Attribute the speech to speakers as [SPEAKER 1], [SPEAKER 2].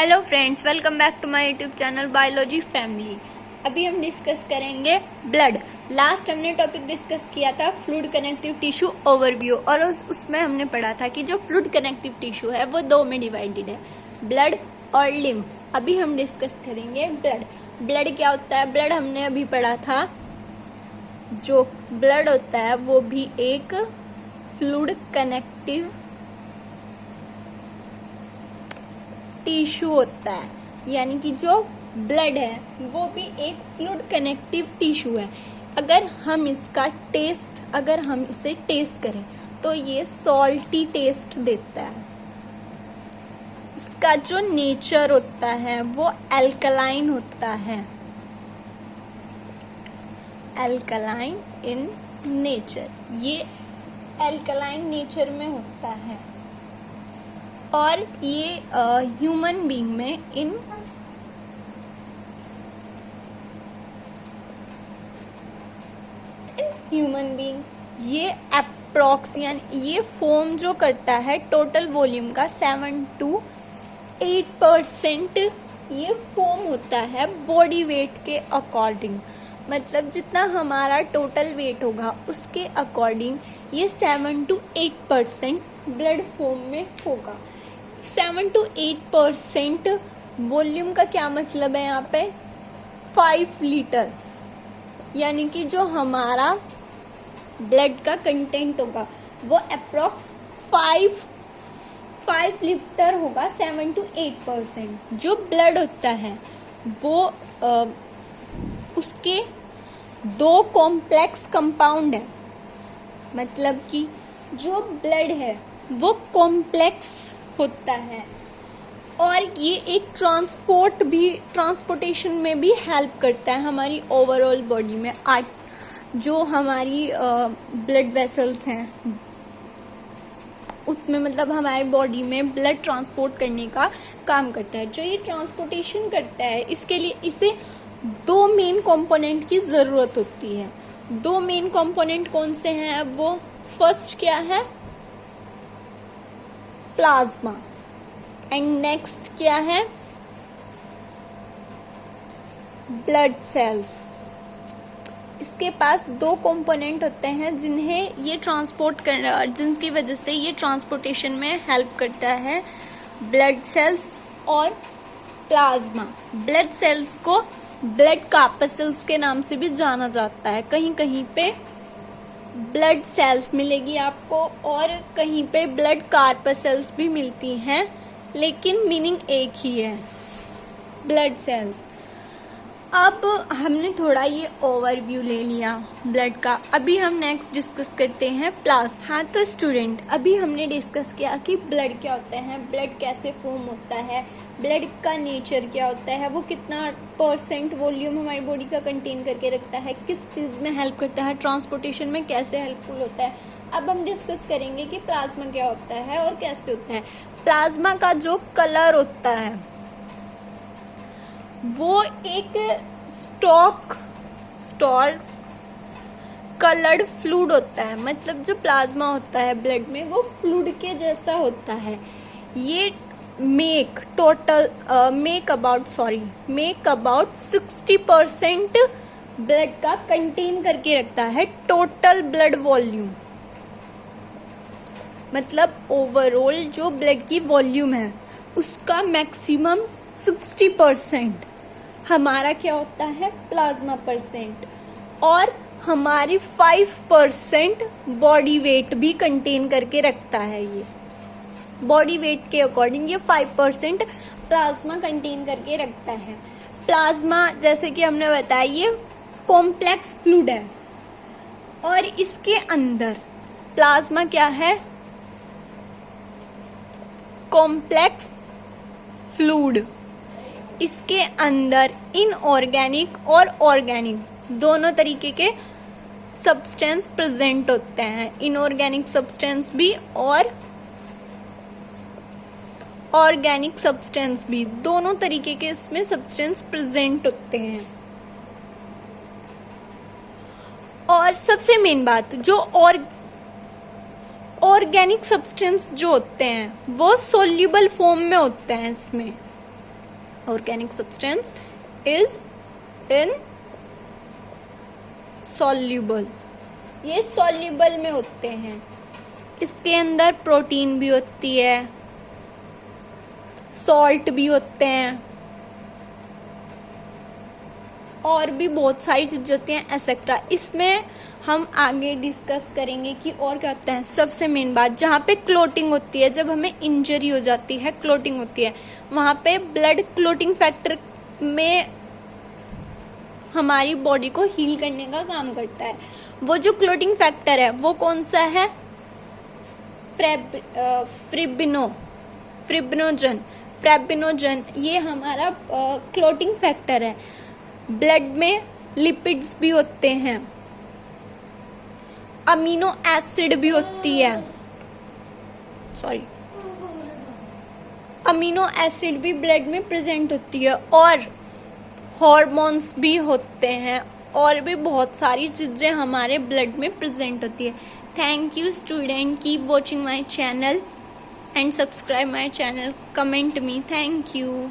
[SPEAKER 1] Hello friends, welcome back to my YouTube channel biology family. अभी हम discuss करेंगे blood. Last हमने topic discuss किया था फ्लूइड कनेक्टिव टिश्यू ओवरव्यू, और उसमें हमने पढ़ा था कि जो फ्लूइड कनेक्टिव टिश्यू है वो दो में डिवाइडेड है, ब्लड और लिम्फ। अभी हम डिस्कस करेंगे ब्लड। ब्लड क्या होता है? ब्लड हमने अभी पढ़ा था, जो ब्लड होता है वो भी एक फ्लूइड कनेक्टिव टिश्यू होता है, यानी कि जो ब्लड है वो भी एक फ्लूइड कनेक्टिव टिश्यू है। अगर हम इसे टेस्ट करें तो ये सॉल्टी टेस्ट देता है। इसका जो नेचर होता है वो एल्कलाइन होता है, एल्कलाइन इन नेचर। ये एल्कलाइन नेचर में होता है और ये ह्यूमन बीइंग में ह्यूमन बीइंग ये अप्रॉक्स यानी ये फॉर्म जो करता है टोटल वॉल्यूम का 7 to 8% ये फॉर्म होता है बॉडी वेट के अकॉर्डिंग। मतलब जितना हमारा टोटल वेट होगा उसके अकॉर्डिंग ये 7 to 8% ब्लड फॉर्म में होगा। 7 to 8% वॉल्यूम का क्या मतलब है? यहाँ पे 5 लीटर, यानी कि जो हमारा ब्लड का कंटेंट होगा वो अप्रॉक्स 5 लीटर होगा। 7 to 8% जो ब्लड होता है वो उसके 2 कॉम्प्लेक्स कंपाउंड है। मतलब कि जो ब्लड है वो कॉम्प्लेक्स होता है और ये एक ट्रांसपोर्टेशन में भी हेल्प करता है हमारी ओवरऑल बॉडी में। जो हमारी ब्लड वेसल्स हैं उसमें मतलब हमारी बॉडी में ब्लड ट्रांसपोर्ट करने का काम करता है। जो ये ट्रांसपोर्टेशन करता है इसके लिए इसे 2 मेन कंपोनेंट की ज़रूरत होती है। 2 मेन कंपोनेंट कौन से हैं? अब वो फर्स्ट क्या है? प्लाज्मा, एंड नेक्स्ट क्या है? Blood cells. इसके पास 2 कंपोनेंट होते हैं जिन्हें ये जिनकी वजह से ये ट्रांसपोर्टेशन में हेल्प करता है, ब्लड सेल्स और प्लाज्मा। ब्लड सेल्स को ब्लड कार्पसेल्स के नाम से भी जाना जाता है। कहीं कहीं पे ब्लड सेल्स मिलेगी आपको और कहीं पे ब्लड कार्पसेल्स भी मिलती हैं, लेकिन मीनिंग एक ही है, ब्लड सेल्स। अब हमने थोड़ा ये ओवरव्यू ले लिया ब्लड का। अभी हम नेक्स्ट डिस्कस करते हैं प्लाज्मा। हाँ तो स्टूडेंट, अभी हमने डिस्कस किया कि ब्लड क्या होता है, ब्लड कैसे फॉर्म होता है, ब्लड का नेचर क्या होता है, वो कितना % वॉल्यूम हमारी बॉडी का कंटेन करके रखता है, किस चीज़ में हेल्प करता है, ट्रांसपोर्टेशन में कैसे हेल्पफुल होता है। अब हम डिस्कस करेंगे कि प्लाज्मा क्या होता है और कैसे होता है। प्लाज्मा का जो कलर होता है वो एक स्टोर कलर्ड फ्लूइड होता है। मतलब जो प्लाज्मा होता है ब्लड में वो फ्लूइड के जैसा होता है। ये मेक अबाउट 60% ब्लड का कंटेन करके रखता है, टोटल ब्लड वॉल्यूम। मतलब ओवरऑल जो ब्लड की वॉल्यूम है उसका मैक्सिमम 60% हमारा क्या होता है? प्लाज्मा %। और हमारी 5% बॉडी वेट भी कंटेन करके रखता है। ये बॉडी वेट के अकॉर्डिंग ये 5% प्लाज्मा कंटेन करके रखता है। प्लाज्मा जैसे कि हमने बताया ये कॉम्प्लेक्स फ्लूइड है और इसके अंदर प्लाज्मा क्या है? Complex fluid. इसके अंदर इनऑर्गेनिक और ऑर्गेनिक दोनों तरीके के सब्सटेंस प्रेजेंट होते हैं। इनऑर्गेनिक सब्सटेंस भी और ऑर्गेनिक सब्सटेंस भी, दोनों तरीके के इसमें सब्सटेंस प्रेजेंट होते हैं। और सबसे मेन बात, जो ऑर्गेनिक सब्सटेंस जो होते हैं वो सोल्यूबल फॉर्म में होते हैं इसमें, organic substance is in soluble, ये सॉल्युबल में होते हैं। इसके अंदर प्रोटीन भी होती है, सॉल्ट भी होते हैं, और भी बहुत सारी चीजें होती हैं एक्सेट्रा। इसमें हम आगे डिस्कस करेंगे कि और क्या होता है। सबसे मेन बात, जहाँ पे क्लोटिंग होती है, जब हमें इंजरी हो जाती है, क्लोटिंग होती है, वहाँ पे ब्लड क्लोटिंग फैक्टर में हमारी बॉडी को हील करने का काम करता है। वो जो क्लोटिंग फैक्टर है वो कौन सा है? फ्रिब्रिनोजन, ये हमारा क्लोटिंग फैक्टर है। ब्लड में लिपिड्स भी होते हैं, अमीनो एसिड भी होती है, अमीनो एसिड भी ब्लड में प्रेजेंट होती है, और हॉर्मोन्स भी होते हैं, और भी बहुत सारी चीजें हमारे ब्लड में प्रेजेंट होती है। Thank you student, keep watching my channel and subscribe my channel, comment me, thank you.